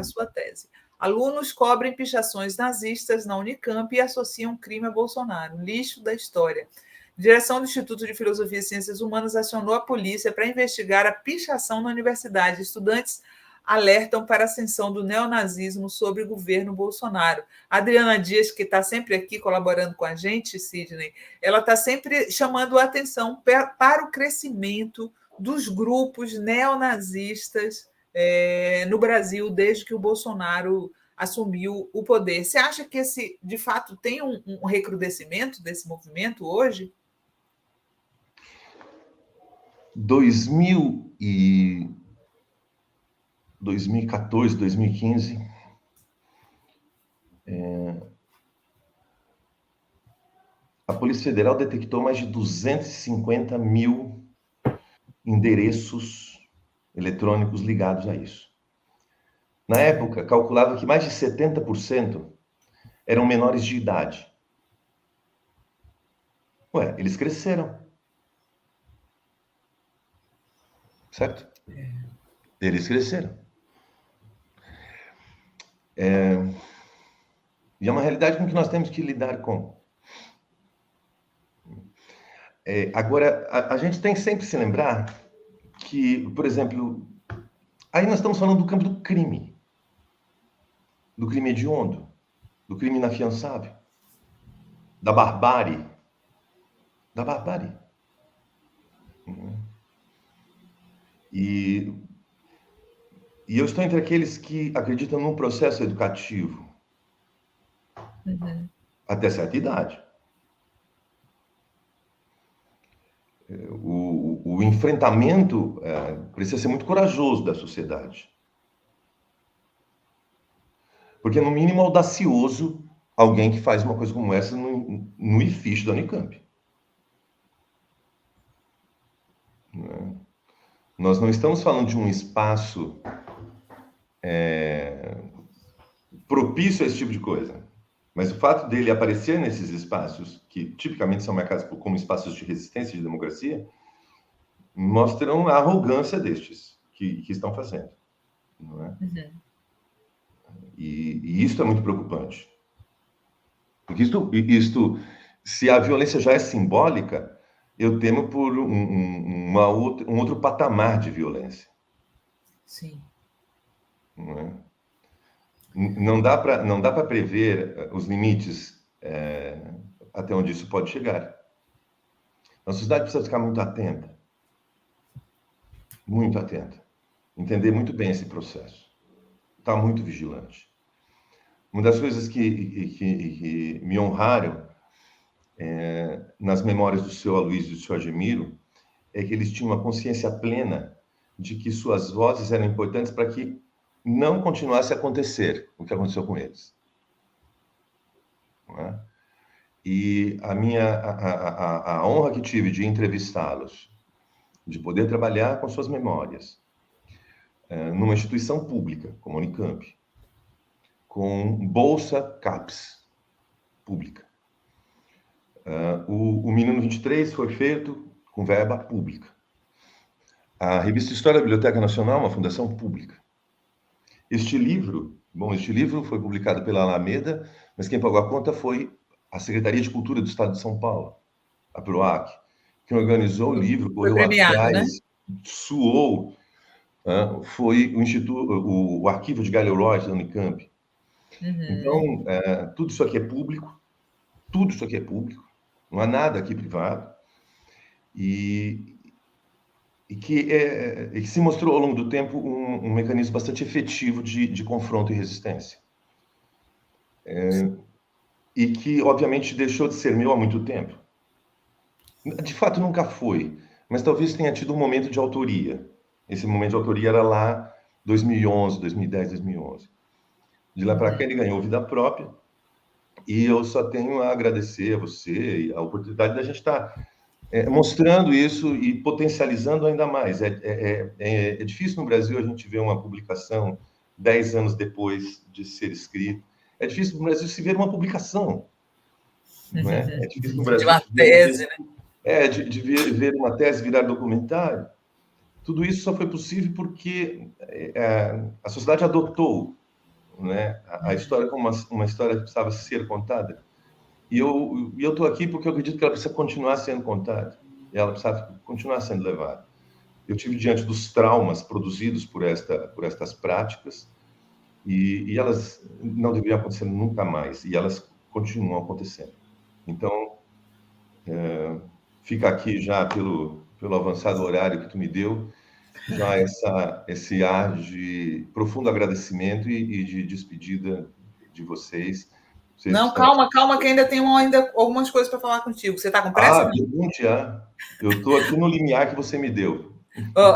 sua tese. Alunos cobrem pichações nazistas na Unicamp e associam crime a Bolsonaro. Lixo da história. Direção do Instituto de Filosofia e Ciências Humanas acionou a polícia para investigar a pichação na universidade. Estudantes alertam para a ascensão do neonazismo sobre o governo Bolsonaro. A Adriana Dias, que está sempre aqui colaborando com a gente, Sidney, ela está sempre chamando a atenção para o crescimento dos grupos neonazistas no Brasil, desde que o Bolsonaro assumiu o poder. Você acha que de fato, tem um recrudescimento desse movimento hoje? 2014, 2015, a Polícia Federal detectou mais de 250 mil endereços eletrônicos ligados a isso. Na época, calculava que mais de 70% eram menores de idade. Eles cresceram. Certo? Eles cresceram. E é uma realidade com que nós temos que lidar com. Agora, a gente tem que sempre se lembrar que, por exemplo, aí nós estamos falando do campo do crime hediondo, do crime inafiançável, da barbárie. E eu estou entre aqueles que acreditam num processo educativo até certa idade. o enfrentamento precisa ser muito corajoso da sociedade. Porque, no mínimo, audacioso alguém que faz uma coisa como essa no IFISH da Unicamp. Nós não estamos falando de um espaço propício a esse tipo de coisa. Mas o fato dele aparecer nesses espaços, que tipicamente são marcados como espaços de resistência e de democracia, mostram a arrogância destes que estão fazendo. Não é? Uhum. E isso é muito preocupante. Porque isto, se a violência já é simbólica, eu temo por um outro patamar de violência. Sim. Não é? Não dá para prever os limites até onde isso pode chegar. A sociedade precisa ficar muito atenta. Muito atenta. Entender muito bem esse processo. Estar muito vigilante. Uma das coisas que me honraram nas memórias do seu Aloysio e do seu Ademiro é que eles tinham uma consciência plena de que suas vozes eram importantes para que não continuasse a acontecer o que aconteceu com eles. Não é? E a honra que tive de entrevistá-los, de poder trabalhar com suas memórias, numa instituição pública, como a Unicamp, com bolsa CAPES pública. O Menino 23 foi feito com verba pública. A Revista História da Biblioteca Nacional, uma fundação pública. Este livro foi publicado pela Alameda, mas quem pagou a conta foi a Secretaria de Cultura do Estado de São Paulo, a PROAC, que organizou o livro, correu atrás, né? Suou, foi o Arquivo de Gallier-Roy da Unicamp. Uhum. Então, tudo isso aqui é público, não há nada aqui privado, e que se mostrou ao longo do tempo um mecanismo bastante efetivo de confronto e resistência. E que, obviamente, deixou de ser meu há muito tempo. De fato, nunca foi, mas talvez tenha tido um momento de autoria. Esse momento de autoria era lá 2011, 2010, 2011. De lá para cá, ele ganhou vida própria, e eu só tenho a agradecer a você e a oportunidade da gente estar mostrando isso e potencializando ainda mais. É difícil no Brasil a gente ver uma publicação 10 anos depois de ser escrito. É difícil no Brasil se ver uma publicação. Não é? É difícil no Brasil. De uma tese, né? De ver uma tese virar documentário. Tudo isso só foi possível porque a sociedade adotou, né, a história como uma história que precisava ser contada. E eu estou aqui porque eu acredito que ela precisa continuar sendo contada. E ela precisa continuar sendo levada. Eu tive diante dos traumas produzidos por estas práticas e elas não deveriam acontecer nunca mais. E elas continuam acontecendo. Então, fica aqui já pelo avançado horário que tu me deu, já esse ar de profundo agradecimento e de despedida de vocês. Não, calma, que ainda tem algumas coisas para falar contigo. Você está com pressa? Pergunte, eu estou aqui no limiar que você me deu.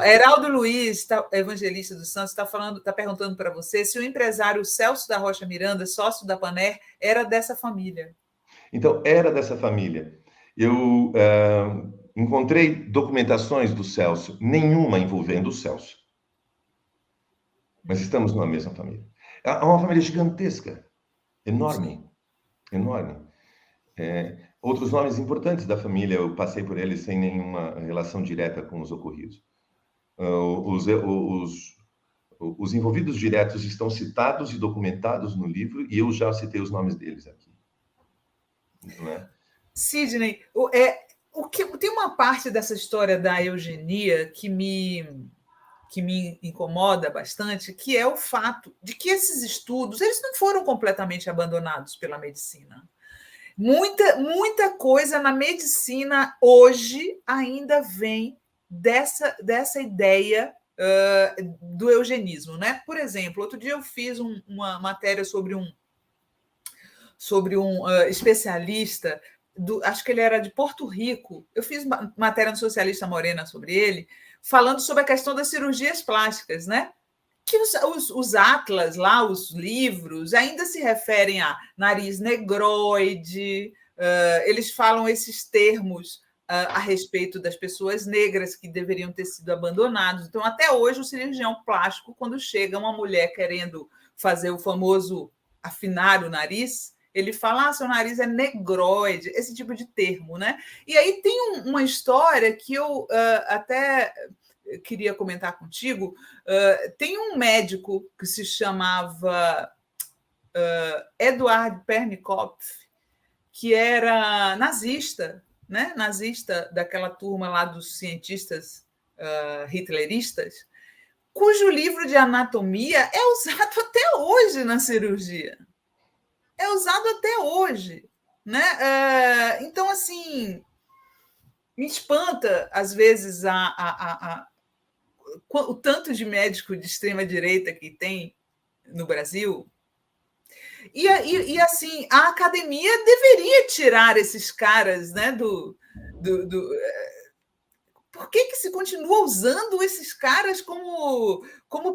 Heraldo Luiz, evangelista dos Santos, está perguntando para você se o empresário Celso da Rocha Miranda, sócio da Paner, era dessa família. Então, era dessa família. Eu encontrei documentações do Celso, nenhuma envolvendo o Celso. Mas estamos numa mesma família. É uma família gigantesca, enorme. Outros nomes importantes da família, eu passei por eles sem nenhuma relação direta com os ocorridos. Os envolvidos diretos estão citados e documentados no livro, e eu já citei os nomes deles aqui. Não é? Sidney, tem uma parte dessa história da eugenia que me incomoda bastante, que é o fato de que esses estudos eles não foram completamente abandonados pela medicina. Muita coisa na medicina hoje ainda vem dessa ideia do eugenismo, né? Por exemplo, outro dia eu fiz uma matéria sobre um especialista acho que ele era de Porto Rico. Eu fiz matéria no Socialista Morena sobre ele, falando sobre a questão das cirurgias plásticas, né? Que os atlas lá, os livros, ainda se referem a nariz negroide, eles falam esses termos a respeito das pessoas negras que deveriam ter sido abandonadas. Então, até hoje, o cirurgião plástico, quando chega uma mulher querendo fazer o famoso afinar o nariz, ele fala, seu nariz é negroide, esse tipo de termo, né? E aí tem uma história que eu até queria comentar contigo. Tem um médico que se chamava Eduard Pernikopf, que era nazista, né? Nazista daquela turma lá dos cientistas hitleristas, cujo livro de anatomia é usado até hoje na cirurgia. É usado até hoje, né? Então, assim, me espanta, às vezes, o tanto de médico de extrema-direita que tem no Brasil. E assim, a academia deveria tirar esses caras, né, por que se continua usando esses caras como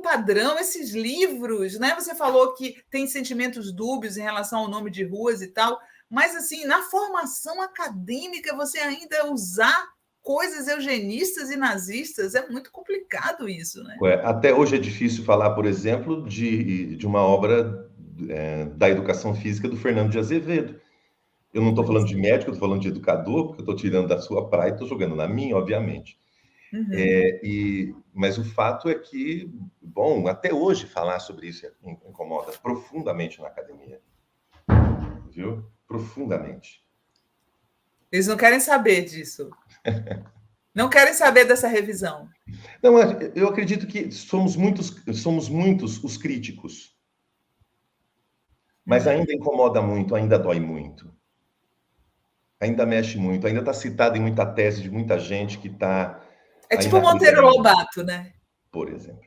padrão, esses livros, né? Você falou que tem sentimentos dúbios em relação ao nome de ruas e tal, mas assim, na formação acadêmica, você ainda usar coisas eugenistas e nazistas, é muito complicado isso, né? Até hoje é difícil falar, por exemplo, de uma obra da educação física do Fernando de Azevedo. Eu não estou falando de médico, estou falando de educador, porque eu estou tirando da sua praia e estou jogando na minha, obviamente. Uhum. Mas o fato é que, bom, até hoje falar sobre isso incomoda profundamente na academia. Viu? Profundamente. Eles não querem saber disso. Não querem saber dessa revisão. Não, eu acredito que somos muitos os críticos. Mas ainda incomoda muito, ainda dói muito. Ainda mexe muito, ainda está citado em muita tese de muita gente que está... É tipo o Monteiro Lobato, né? Por exemplo.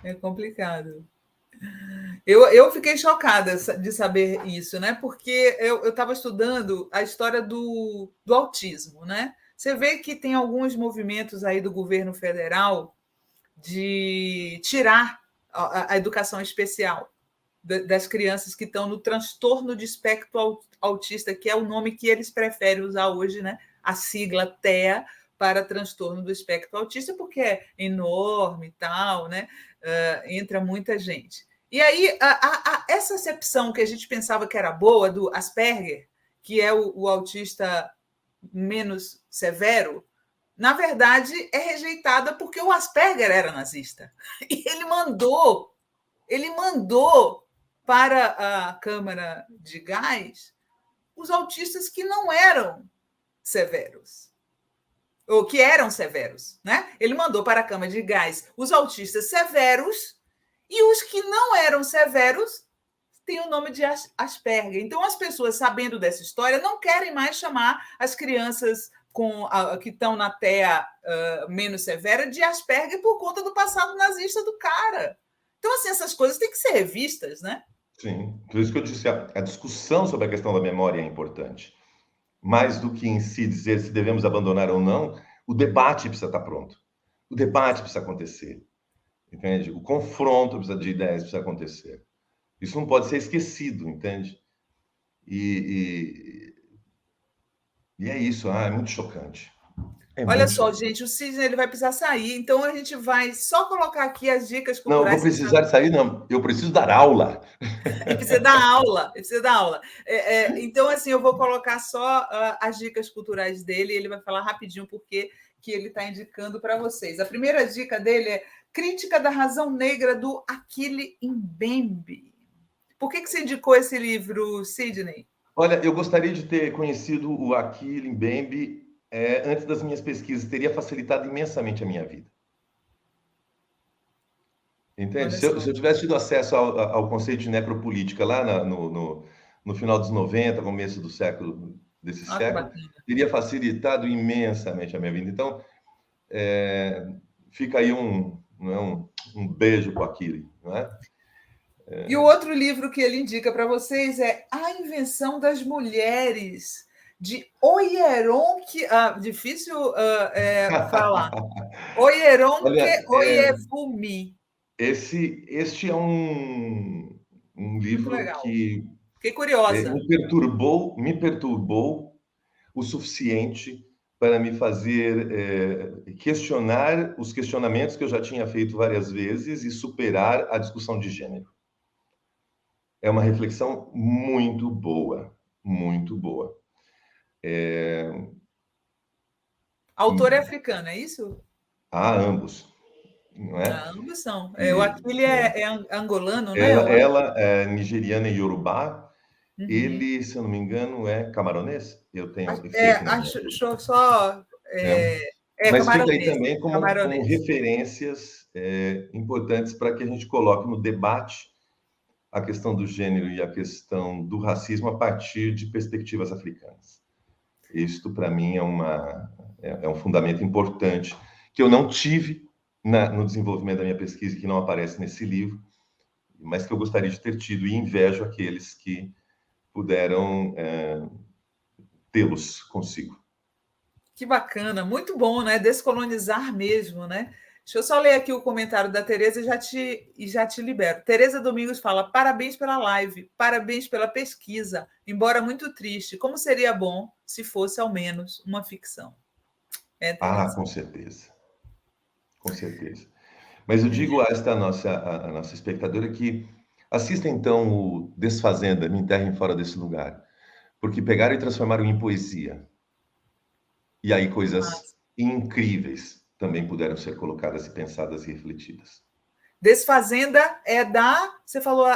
É complicado. Eu fiquei chocada de saber isso, né? Porque eu estava estudando a história do autismo, né? Você vê que tem alguns movimentos aí do governo federal de tirar a educação especial das crianças que estão no transtorno de espectro autista, que é o nome que eles preferem usar hoje, né? A sigla TEA para transtorno do espectro autista, porque é enorme e tal, né? Entra muita gente. E aí, essa acepção que a gente pensava que era boa, do Asperger, que é o autista menos severo, na verdade, é rejeitada porque o Asperger era nazista. E ele mandou para a Câmara de Gás os autistas que não eram severos, ou que eram severos, né? Ele mandou para a Câmara de Gás os autistas severos e os que não eram severos têm o nome de Asperger. Então, as pessoas, sabendo dessa história, não querem mais chamar as crianças que estão na TEA menos severa de Asperger por conta do passado nazista do cara. Então, assim, essas coisas têm que ser revistas, né? Sim, por isso que eu disse, a discussão sobre a questão da memória é importante. Mais do que em si dizer se devemos abandonar ou não, o debate precisa estar pronto. O debate precisa acontecer. Entende? O confronto de ideias precisa acontecer. Isso não pode ser esquecido, entende? E é isso, é muito chocante. Olha só, gente, o Sidney ele vai precisar sair, então a gente vai só colocar aqui as dicas culturais. Não, eu vou precisar de sair, não. Eu preciso dar aula. Ele precisa dar aula. Então, assim, eu vou colocar só as dicas culturais dele, ele vai falar rapidinho porque que ele está indicando para vocês. A primeira dica dele é Crítica da Razão Negra, do Achille Mbembe. Por que você indicou esse livro, Sidney? Olha, eu gostaria de ter conhecido o Achille Mbembe antes das minhas pesquisas. Teria facilitado imensamente a minha vida. Entende? Se eu tivesse tido acesso ao conceito de necropolítica lá no final dos 90, começo do século, teria facilitado imensamente a minha vida. Então, fica aí um beijo para o Achille, não é? E o outro livro que ele indica para vocês é A Invenção das Mulheres, de Oyeronke. Difícil falar. Oyeronke Olha, Oyevumi. este é um Muito livro legal. que Fiquei curiosa. me perturbou o suficiente para me fazer questionar os questionamentos que eu já tinha feito várias vezes e superar a discussão de gênero. É uma reflexão muito boa, muito boa. A autora é africana, é isso? Há ambos, não é? Ambos são. O E, Achille é angolano, né? ela é nigeriana e iorubá. Uhum. Ele, se eu não me engano, é camaronês. Eu fiquei aqui na Acho só. Mas fica aí camaronês. também como referências importantes para que a gente coloque no debate a questão do gênero e a questão do racismo a partir de perspectivas africanas. Isto, para mim, é um fundamento importante que eu não tive no desenvolvimento da minha pesquisa, que não aparece nesse livro, mas que eu gostaria de ter tido, e invejo aqueles que puderam tê-los consigo. Que bacana, muito bom, né? Descolonizar mesmo, né? Deixa eu só ler aqui o comentário da Tereza e já te libero. Tereza Domingos fala: parabéns pela live, parabéns pela pesquisa, embora muito triste. Como seria bom se fosse ao menos uma ficção? Com certeza. Com certeza. Mas eu digo a esta a nossa espectadora que assista então o Desfazenda, Me Enterrem Fora Desse Lugar, porque pegaram e transformaram em poesia. E aí coisas incríveis também puderam ser colocadas e pensadas e refletidas. Desfazenda é você falou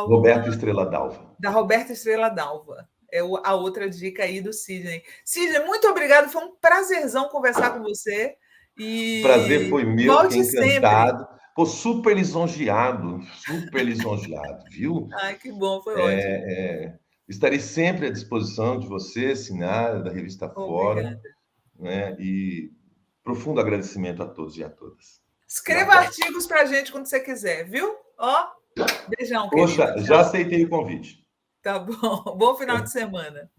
Roberta Estrela Dalva. Da Roberta Estrela Dalva. É a outra dica aí do Sidney. Sidney, muito obrigado. Foi um prazerzão conversar com você. O prazer foi meu, volte fiquei encantado. Sempre. Pô, super lisonjeado, viu? Ai, que bom, foi ótimo. Estarei sempre à disposição de você, Sinara, da revista Fórum, né? E profundo agradecimento a todos e a todas. Escreva artigos para a gente quando você quiser, viu? Beijão, Poxa, querido. já aceitei o convite. Tá bom. Bom final de semana.